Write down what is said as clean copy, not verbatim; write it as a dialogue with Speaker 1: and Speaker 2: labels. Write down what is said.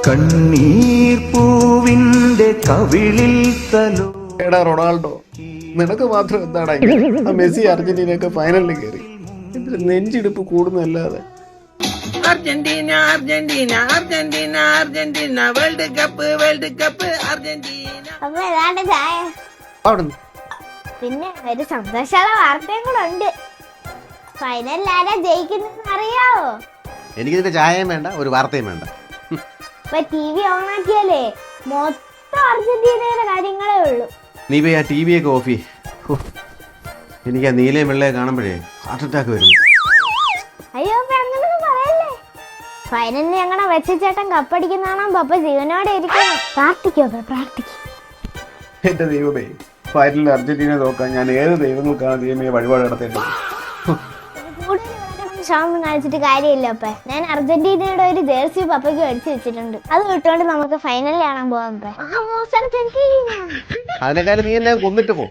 Speaker 1: കണ്ണീർ പൂവിന്റെ കവിളിൽ തലോ.
Speaker 2: എടാ റൊണാൾഡോ, നിനക്ക് മാത്രം എന്താടാ മെസ്സി അർജന്റീനയൊക്കെ ഫൈനലിൽ കയറി നെഞ്ചിടിപ്പ് കൂടുന്നല്ലാതെ.
Speaker 3: Argentina Argentina Argentina Argentina world cup Argentina.
Speaker 4: അപ്പൊ ഏതാണ്ട് ചായ.
Speaker 2: അവിടുന്ന്
Speaker 4: പിന്നെ ഒരു സന്തോഷമുള്ള വാർത്തയും കൂടെ ഉണ്ട്. ഫൈനലിൽ ആരാ ജയിക്കുന്നെന്ന് അറിയാവോ?
Speaker 2: എനിക്കിതിന്റെ ചായയും വേണ്ട, ഒരു വാർത്തയും വേണ്ട.
Speaker 4: ഇപ്പൊ TV ഓണാക്കിയാലേ മൊത്തം അർജന്റീനയുടെ കാര്യങ്ങളേ ഉള്ളൂ.
Speaker 2: നീ പോയി ആ TV ഒക്കെ ഓഫ് ചെയ്യ്. എനിക്ക് ആ നീലയും വെള്ളയെ കാണുമ്പോഴേ ഹാർട്ട് അറ്റാക്ക് വരും.
Speaker 4: അയ്യോ അപ്പൊ അങ്ങനൊന്നും പറയല്ലേ. ഫൈനലിൽ ഞങ്ങളുടെ വെച്ചേട്ടൻ കപ്പടിക്കുന്നതാണോ പപ്പ ജീവനോടെ ഇരിക്കണം. പ്രാർത്ഥിക്കോ പ്രാർത്ഥിക്കും.
Speaker 2: എന്റെ ദൈവമേ, ഫൈനലിൽ അർജന്റീന നോക്കാൻ ഞാൻ ഏത് ദൈവങ്ങൾക്കാണ് ദൈവമേ വഴിപാട് നടത്തേണ്ടത്?
Speaker 4: ഷാമം കാണിച്ചിട്ട് കാര്യമില്ല. അപ്പ ഞാൻ അർജന്റീനയുടെ ഒരു ജേഴ്സി പപ്പയ്ക്ക് മേടിച്ചു വെച്ചിട്ടുണ്ട്. അത് വിട്ടുകൊണ്ട് നമുക്ക് ഫൈനൽ കാണാൻ പോകാം.
Speaker 2: അതിനെക്കാളും നീ എന്നെ കൊന്നിട്ട് പോ.